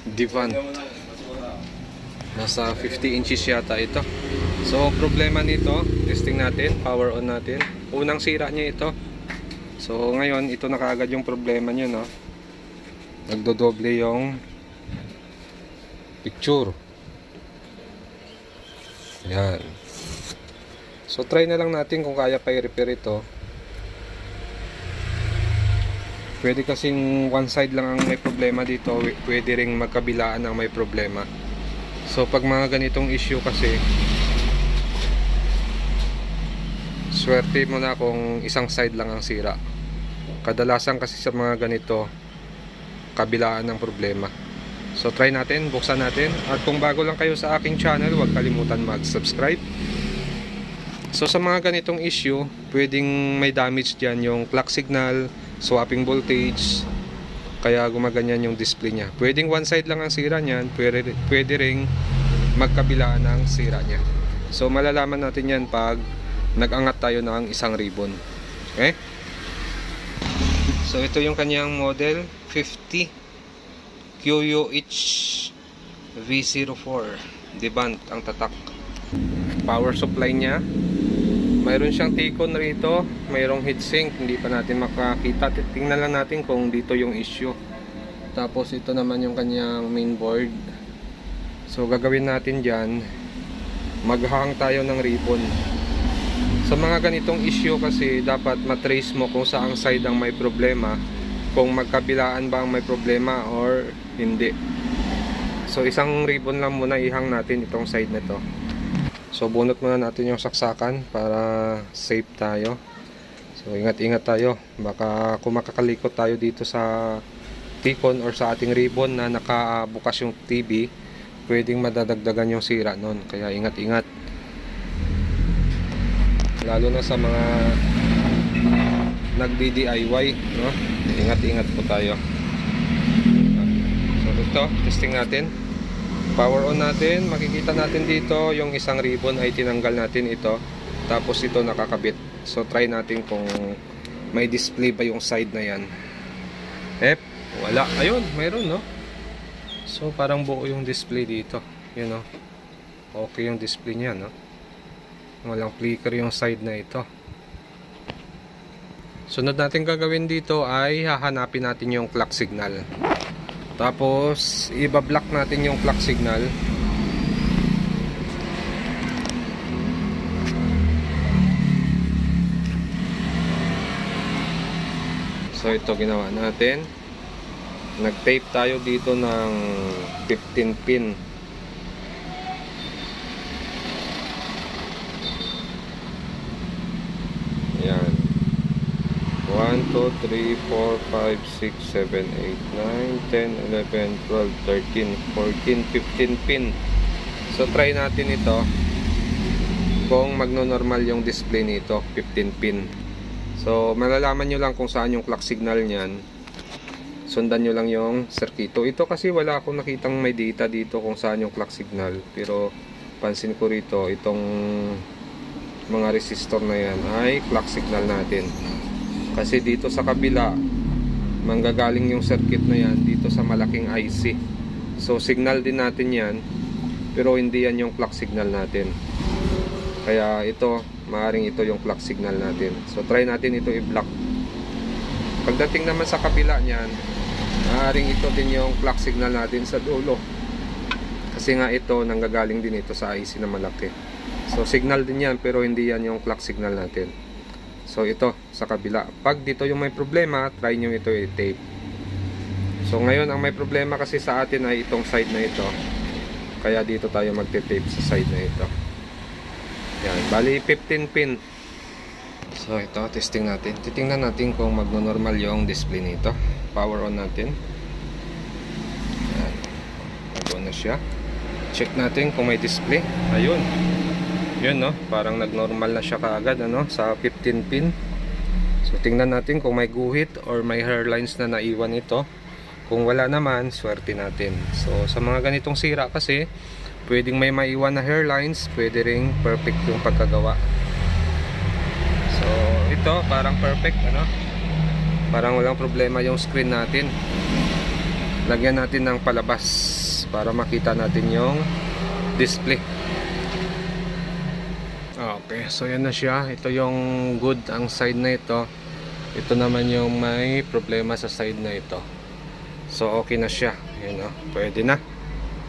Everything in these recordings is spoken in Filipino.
Devant. Nasa 50 inches yata ito. So problema nito, testing natin, power on natin. Unang sira niya ito. So ngayon ito na kaagad yung problema niya, no. Nagdodoble yung picture. Yan. So try na lang natin kung kaya pa i-repair ito. Pwede kasing one side lang ang may problema dito, pwede ring magkabilaan ang may problema. So pag mga ganitong issue kasi, swerte mo na kung isang side lang ang sira. Kadalasan kasi sa mga ganito, kabilaan ng problema. So try natin, buksan natin. At kung bago lang kayo sa aking channel, huwag kalimutan mag-subscribe. So sa mga ganitong issue, pwedeng may damage dyan yung clock signal, swapping voltage, kaya gumaganyan yung display niya. Pwedeng one side lang ang sira niyan, pwede ring magkabilaan ang sira niya. So malalaman natin yan pag nag-angat tayo ng isang ribbon. Okay? So ito yung kanyang model 50 QUH V04 Devant ang tatak. Power supply niya, mayroon siyang T-con rito, mayroong heatsink, hindi pa natin makakita. Tingnan lang natin kung dito yung issue. Tapos ito naman yung kanyang mainboard. So gagawin natin dyan, maghahang tayo ng ribbon. Sa mga ganitong issue kasi dapat matrace mo kung saang side ang may problema, kung magkabilaan ba ang may problema or hindi. So isang ribbon lang muna ihang natin itong side na to. So bunot muna natin yung saksakan para safe tayo. So ingat-ingat tayo, baka kung makakalikot tayo dito sa T-con or sa ating ribbon na nakabukas yung TV, pwedeng madadagdagan yung sira nun. Kaya ingat-ingat, lalo na sa mga nagdi-DIY, no? Ingat-ingat po tayo. So ito, testing natin. Power on natin, makikita natin dito yung isang ribbon ay tinanggal natin ito, tapos ito nakakabit. So try natin kung may display ba yung side na yan. Wala. Ayun, mayroon, no? So parang buo yung display dito, yun, no? Okay yung display niya, no? Walang flicker yung side na ito. Sunod natin gagawin dito ay hahanapin natin yung clock signal. Tapos iba-block natin yung clock signal. So ito ginawa natin. Nag-tape tayo dito ng 15 pin. Ayan. 1, 2, 3, 4, 5, 6, 7, 8, 9, 10, 11, 12, 13, 14, 15 pin. So try natin ito kung magno-normal yung display nito, 15 pin. So malalaman nyo lang kung saan yung clock signal nyan. Sundan nyo lang yung circuito. Ito kasi wala akong nakitang may data dito kung saan yung clock signal. Pero pansin ko rito, itong mga resistor na yan ay clock signal natin. Kasi dito sa kabila, manggagaling yung circuit na yan dito sa malaking IC. So signal din natin yan, pero hindi yan yung clock signal natin. Kaya ito, maaaring ito yung clock signal natin. So try natin ito i-block. Pagdating naman sa kabila niyan, maaaring ito din yung clock signal natin sa dulo. Kasi nga ito, nanggagaling din ito sa IC na malaki. So signal din yan, pero hindi yan yung clock signal natin. So ito sa kabila. Pag dito yung may problema, try nyo ito i-tape. So ngayon ang may problema kasi sa atin ay itong side na ito. Kaya dito tayo magte-tape sa side na ito. Yan, bali 15 pin. So ito, testing natin. Titingnan natin kung magno-normal yung display nito. Power on natin. Yan, nag-on na siya. Check natin kung may display. Ayun. Yun, no? Parang nag-normal na siya kaagad, ano? Sa 15 pin. So tingnan natin kung may guhit or may hairlines na naiwan ito. Kung wala naman, swerte natin. So sa mga ganitong sira kasi, pwedeng may maiwan na hairlines, pwede ring perfect yung pagkagawa. So ito parang perfect, ano? Parang walang problema yung screen natin. lagyan natin ng palabas para makita natin yung display. Okay, so yan na siya. Ito yung good ang side na ito. Ito naman yung may problema sa side na ito. So okay na siya. Yun, pwede na.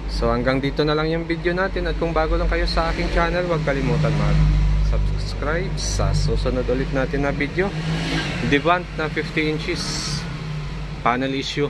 So hanggang dito na lang yung video natin. At kung bago lang kayo sa aking channel, huwag kalimutan mag-subscribe sa susunod ulit natin na video. Devant na 50 inches panel issue.